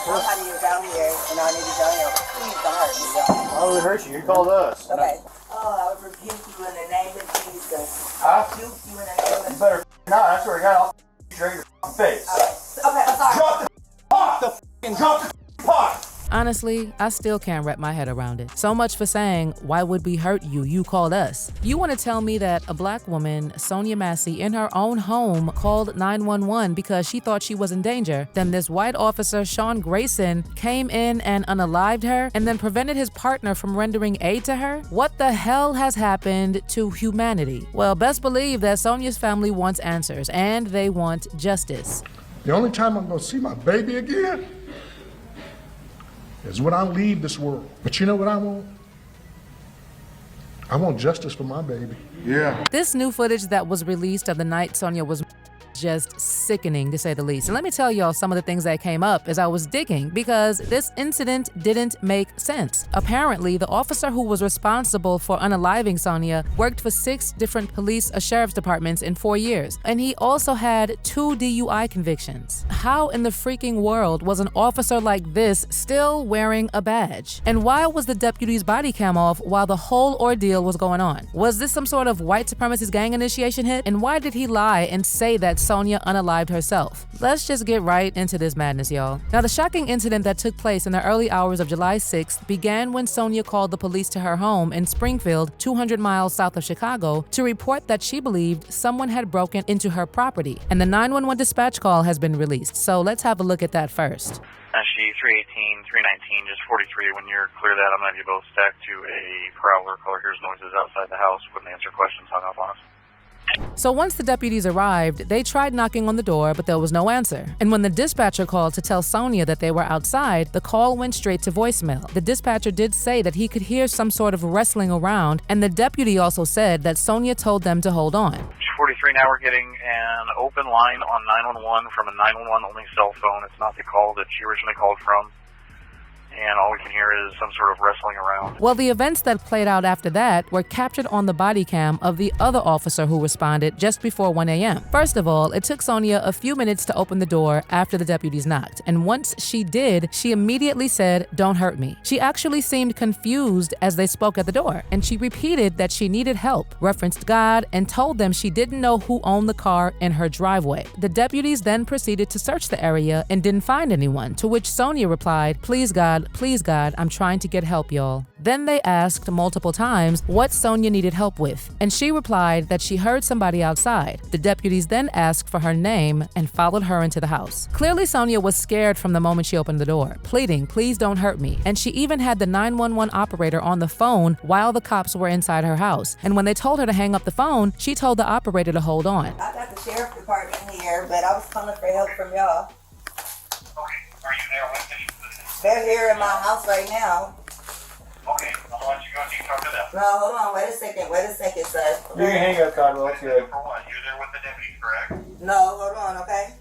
I'm having you down here, and I need you down here. Please don't hurt me, y'all. Why would we hurt you? You called us. Okay. Oh, I would rebuke you in the name of Jesus. Huh? Rebuke you in the name of You better not. I swear to God, I'll straight your face. Okay, I'm sorry. Drop the pot! Drop the pot! Honestly, I still can't wrap my head around it. So much for saying, why would we hurt you? You called us. You want to tell me that a black woman, Sonya Massey, in her own home called 911 because she thought she was in danger. Then this white officer, Sean Grayson, came in and unalived her and then prevented his partner from rendering aid to her? What the hell has happened to humanity? Well, best believe that Sonya's family wants answers and they want justice. The only time I'm gonna see my baby again is when I leave this world. But you know what I want? I want justice for my baby. Yeah. This new footage that was released of the night Sonya was just sickening, to say the least. And let me tell y'all some of the things that came up as I was digging, because this incident didn't make sense. Apparently, the officer who was responsible for unaliving Sonya worked for 6 different police sheriff's departments in 4 years, and he also had 2 DUI convictions. How in the freaking world was an officer like this still wearing a badge? And why was the deputy's body cam off while the whole ordeal was going on? Was this some sort of white supremacist gang initiation hit? And why did he lie and say that Sonya unalived herself? Let's just get right into this madness, y'all. Now, the shocking incident that took place in the early hours of July 6th began when Sonya called the police to her home in Springfield, 200 miles south of Chicago, to report that she believed someone had broken into her property. And the 911 dispatch call has been released. So let's have a look at that first. She 318, 319, just 43. When you're clear that, I'm going to have you both stacked to a prowler. Caller hears noises outside the house. Wouldn't answer questions, hung up on us. So once the deputies arrived, they tried knocking on the door, but there was no answer. And when the dispatcher called to tell Sonya that they were outside, the call went straight to voicemail. The dispatcher did say that he could hear some sort of wrestling around, and the deputy also said that Sonya told them to hold on. 43, now we're getting an open line on 911 from a 911 only cell phone. It's not the call that she originally called from. And all we can hear is some sort of wrestling around. Well, the events that played out after that were captured on the body cam of the other officer who responded just before 1 a.m. First of all, it took Sonya a few minutes to open the door after the deputies knocked. And once she did, she immediately said, "Don't hurt me." She actually seemed confused as they spoke at the door. And she repeated that she needed help, referenced God, and told them she didn't know who owned the car in her driveway. The deputies then proceeded to search the area and didn't find anyone, to which Sonya replied, "Please God, I'm trying to get help, y'all." Then they asked multiple times what Sonya needed help with, and she replied that she heard somebody outside. The deputies then asked for her name and followed her into the house. Clearly, Sonya was scared from the moment she opened the door, pleading, "Please don't hurt me." And she even had the 911 operator on the phone while the cops were inside her house. And when they told her to hang up the phone, she told the operator to hold on. I got the sheriff department here, but I was calling for help from y'all. Okay, are you there with me? They're here in my house right now. Okay, I'll let you go and you can talk to them. No, hold on. Wait a second, sir. You can hang up, Codwell. It's good. Number one, you're there with the deputy, correct? No, hold on, okay?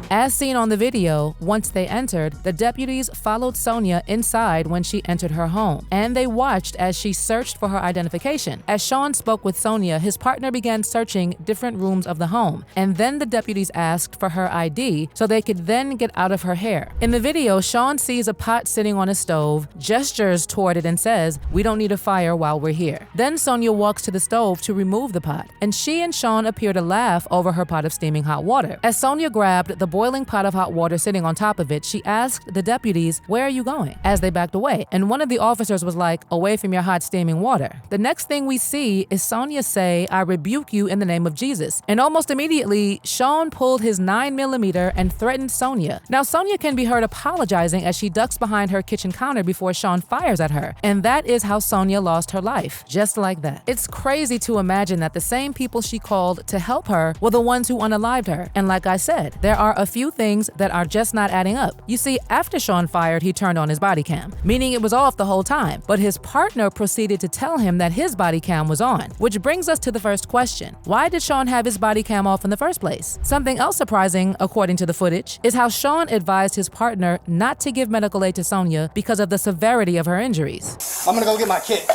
As seen on the video, once they entered, the deputies followed Sonya inside when she entered her home, and they watched as she searched for her identification. As Sean spoke with Sonya, his partner began searching different rooms of the home, and then the deputies asked for her ID so they could then get out of her hair. In the video, Sean sees a pot sitting on a stove, gestures toward it and says, "We don't need a fire while we're here." Then Sonya walks to the stove to remove the pot, and she and Sean appear to laugh over her pot of steaming hot water. As Sonya grabbed the boiling pot of hot water sitting on top of it, she asked the deputies, "Where are you going?" as they backed away. And one of the officers was like, "Away from your hot steaming water." The next thing we see is Sonya say, "I rebuke you in the name of Jesus." And almost immediately, Sean pulled his 9mm and threatened Sonya. Now, Sonya can be heard apologizing as she ducks behind her kitchen counter before Sean fires at her. And that is how Sonya lost her life, just like that. It's crazy to imagine that the same people she called to help her were the ones who unalived her. And like I said, there are a few things that are just not adding up. You see, after Sean fired, he turned on his body cam, meaning it was off the whole time. But his partner proceeded to tell him that his body cam was on, which brings us to the first question. Why did Sean have his body cam off in the first place? Something else surprising, according to the footage, is how Sean advised his partner not to give medical aid to Sonya because of the severity of her injuries. I'm gonna go get my kit.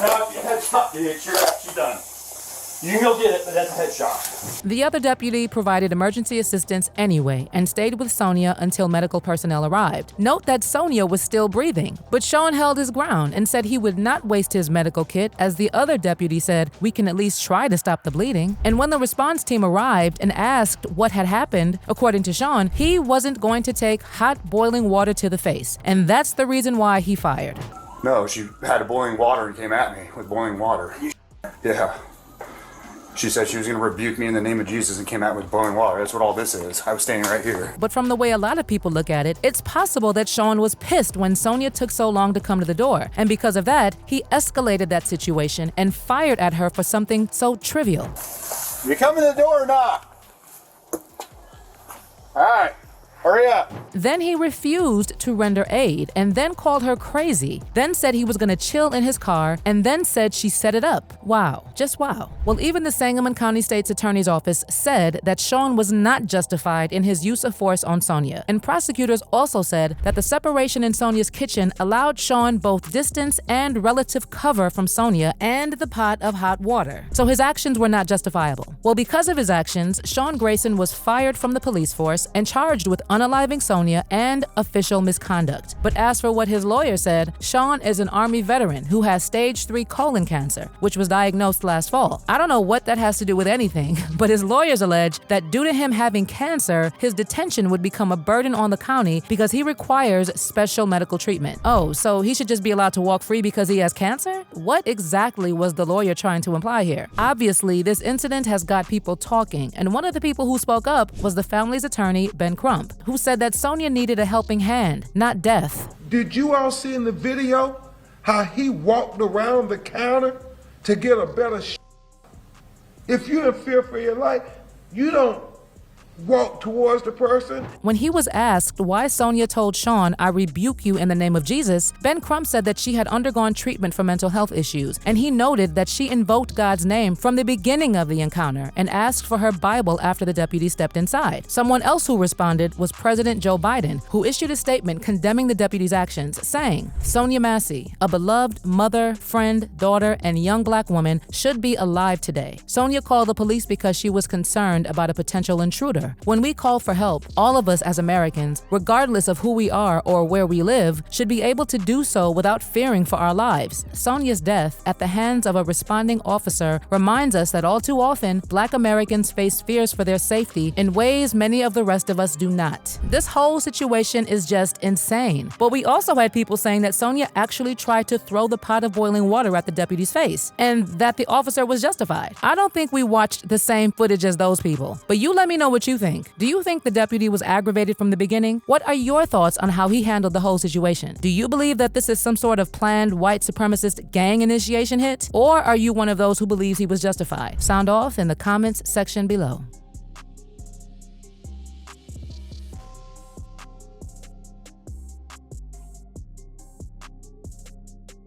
No, heads up, dude. She's done. You can go get it, but that's a headshot. The other deputy provided emergency assistance anyway and stayed with Sonya until medical personnel arrived. Note that Sonya was still breathing, but Sean held his ground and said he would not waste his medical kit, as the other deputy said, "We can at least try to stop the bleeding." And when the response team arrived and asked what had happened, according to Sean, he wasn't going to take hot boiling water to the face, and that's the reason why he fired. No, she had boiling water and came at me with boiling water. Yeah. She said she was going to rebuke me in the name of Jesus and came out with boiling water. That's what all this is. I was standing right here. But from the way a lot of people look at it, it's possible that Sean was pissed when Sonya took so long to come to the door. And because of that, he escalated that situation and fired at her for something so trivial. You come in the door or not? All right. Hurry up. Then he refused to render aid and then called her crazy, then said he was going to chill in his car, and then said she set it up. Wow. Just wow. Well, even the Sangamon County State's Attorney's Office said that Sean was not justified in his use of force on Sonya. And prosecutors also said that the separation in Sonya's kitchen allowed Sean both distance and relative cover from Sonya and the pot of hot water. So his actions were not justifiable. Well, because of his actions, Sean Grayson was fired from the police force and charged with unaliving Sonya and official misconduct. But as for what his lawyer said, Sean is an Army veteran who has stage 3 colon cancer, which was diagnosed last fall. I don't know what that has to do with anything, but his lawyers allege that due to him having cancer, his detention would become a burden on the county because he requires special medical treatment. Oh, so he should just be allowed to walk free because he has cancer? What exactly was the lawyer trying to imply here? Obviously, this incident has got people talking, and one of the people who spoke up was the family's attorney, Ben Crump, who said that Sonya needed a helping hand, not death. Did you all see in the video how he walked around the counter to get a better If you're in fear for your life, you don't walk towards the person. When he was asked why Sonya told Sean, "I rebuke you in the name of Jesus," Ben Crump said that she had undergone treatment for mental health issues, and he noted that she invoked God's name from the beginning of the encounter and asked for her Bible after the deputy stepped inside. Someone else who responded was President Joe Biden, who issued a statement condemning the deputy's actions, saying, "Sonya Massey, a beloved mother, friend, daughter, and young black woman, should be alive today. Sonya called the police because she was concerned about a potential intruder. When we call for help, all of us as Americans, regardless of who we are or where we live, should be able to do so without fearing for our lives." Sonya's death at the hands of a responding officer reminds us that all too often, Black Americans face fears for their safety in ways many of the rest of us do not. This whole situation is just insane. But we also had people saying that Sonya actually tried to throw the pot of boiling water at the deputy's face, and that the officer was justified. I don't think we watched the same footage as those people, but you let me know what you think. Do you think the deputy was aggravated from the beginning? What are your thoughts on how he handled the whole situation? Do you believe that this is some sort of planned white supremacist gang initiation hit? Or are you one of those who believes he was justified? Sound off in the comments section below.